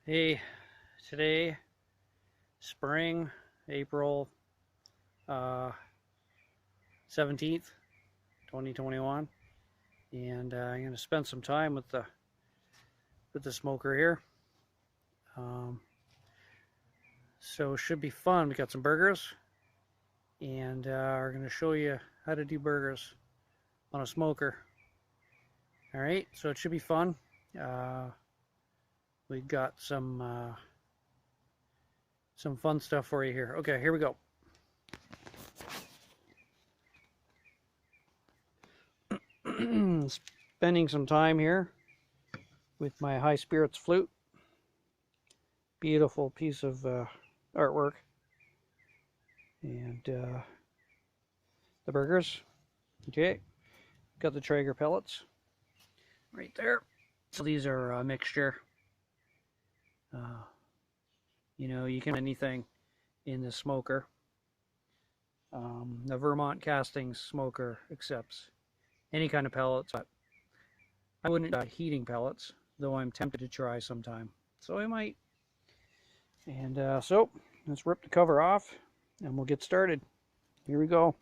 Hey, today, spring, April 17th, 2021, and I'm going to spend some time with the smoker here. So it should be fun. We got some burgers, and we're going to show you how to do burgers on a smoker. All right, so it should be fun. We've got some fun stuff for you here. Okay, here we go. Spending some time here with my high spirits flute. Beautiful piece of artwork. And the burgers. Okay, got the Traeger pellets right there. So these are a mixture. You know, you can do anything in the smoker. The Vermont Castings smoker accepts any kind of pellets, but I wouldn't try heating pellets, though I'm tempted to try sometime. So I might. And so let's rip the cover off and we'll get started. Here we go.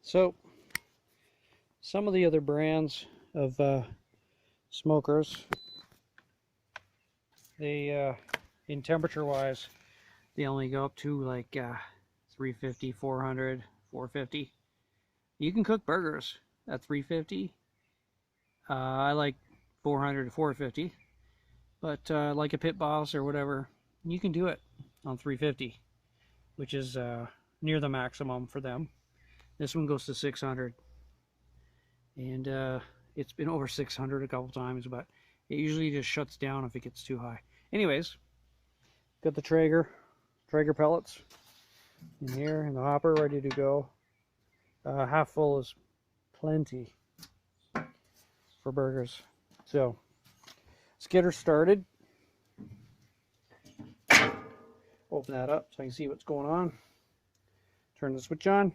So some of the other brands of smokers, they in temperature wise, they only go up to like 350, 400, 450. You can cook burgers at 350. I like 400 to 450, but like a pit boss or whatever, you can do it on 350, which is near the maximum for them. This one goes to 600, and it's been over 600 a couple times, but it usually just shuts down if it gets too high. Anyways, got the Traeger pellets in here in the hopper, ready to go. Half full is plenty for burgers. So let's get her started. Open that up so I can see what's going on. Turn the switch on.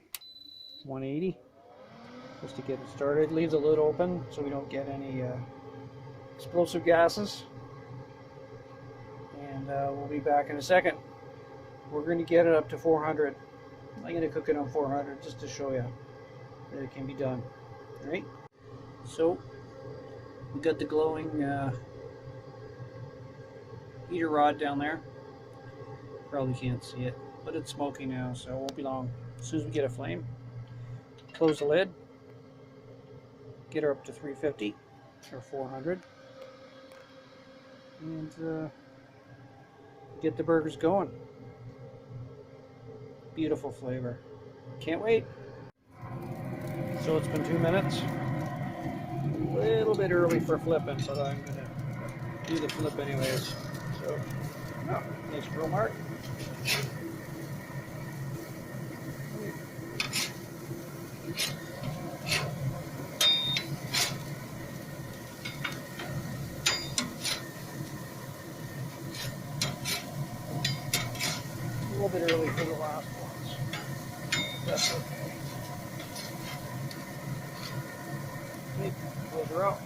180 just to get it started. Leave the lid open so we don't get any explosive gases. And we'll be back in a second. We're going to get it up to 400. I'm going to cook it on 400 just to show you that it can be done. All right. So we got the glowing heater rod down there. Probably can't see it, but it's smoking now, so it won't be long. As soon as we get a flame, close the lid, get her up to 350 or 400, and get the burgers going. Beautiful flavor. Can't wait. So it's been 2 minutes. A little bit early for flipping, but I'm going to do the flip anyways. So, oh, nice grill mark. A little bit early for the last ones. That's okay. Okay, close her out.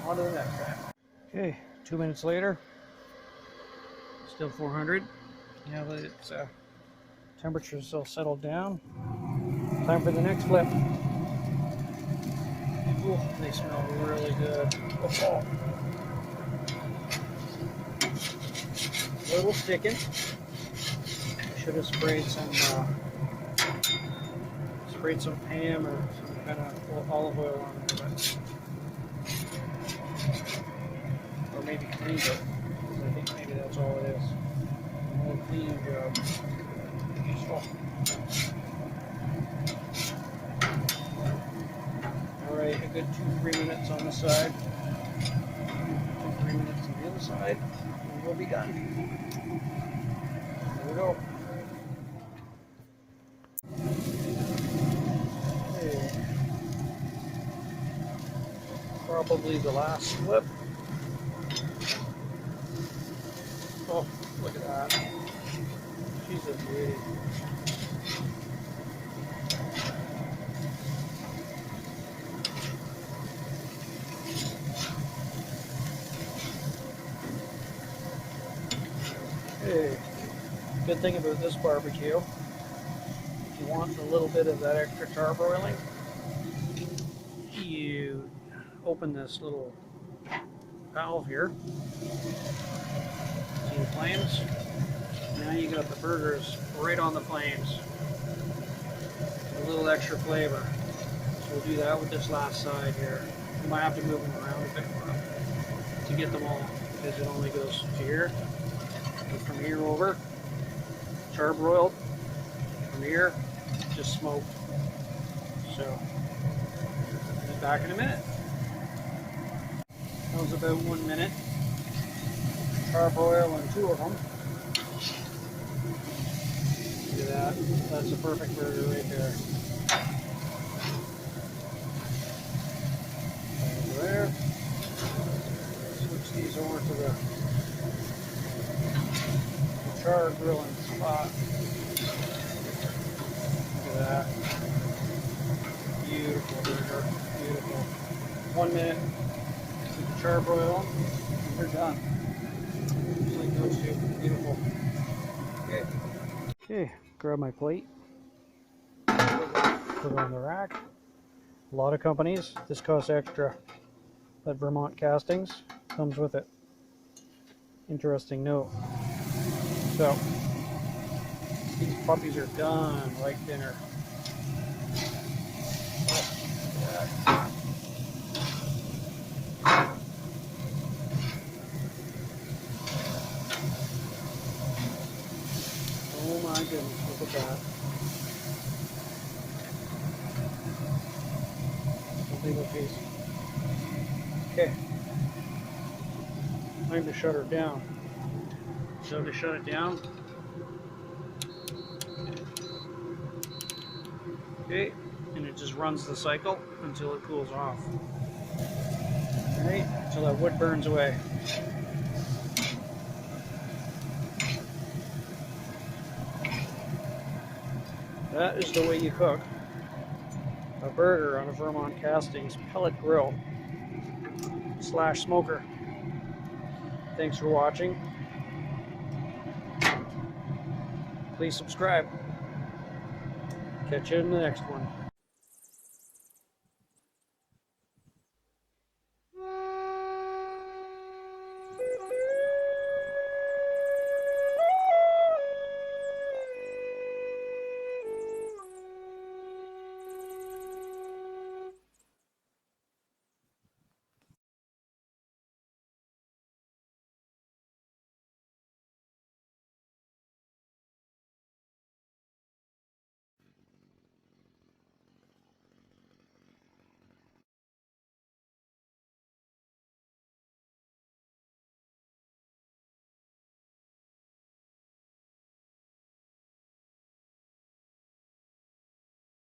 On to the next guy. Okay, 2 minutes later. Still 400. Now that it's temperature's all settled down. Time for the next flip. Ooh, they smell really good. Oh. A little sticking. I should have sprayed some Pam or some kind of olive oil on it, or maybe cleaned it. I think maybe that's all it is. A little cleaning job. Useful. Alright, a good 2-3 minutes on the side. 2-3 minutes on the other side, and we'll be done. There we go. Probably the last flip. Oh, look at that. She's a beauty. Hey, good thing about this barbecue, if you want a little bit of that extra char broiling, you open this little valve here. See the flames? Now you got the burgers right on the flames. A little extra flavor. So we'll do that with this last side here. You might have to move them around a bit more to get them all, because it only goes to here. And from here over, char broiled. From here, just smoked. So, I'll be back in a minute. That was about 1 minute. Char broil on 2 of them. Look at that. That's a perfect burger right there. Over there. Switch these over to the char grilling spot. Look at that. Beautiful burger. Beautiful. 1 minute. Put the char broil on, and we're done. Just like those two. Beautiful. Okay. Okay, grab my plate. Put it on the rack. A lot of companies, this costs extra, but Vermont Castings comes with it. Interesting note. So, these puppies are done like dinner. Oh, oh my goodness, look at that. Little piece. Okay. Time to shut her down. So to shut it down. Okay, and it just runs the cycle until it cools off. Alright, until that wood burns away. That is the way you cook a burger on a Vermont Castings pellet grill / smoker. Thanks for watching. Please subscribe. Catch you in the next one.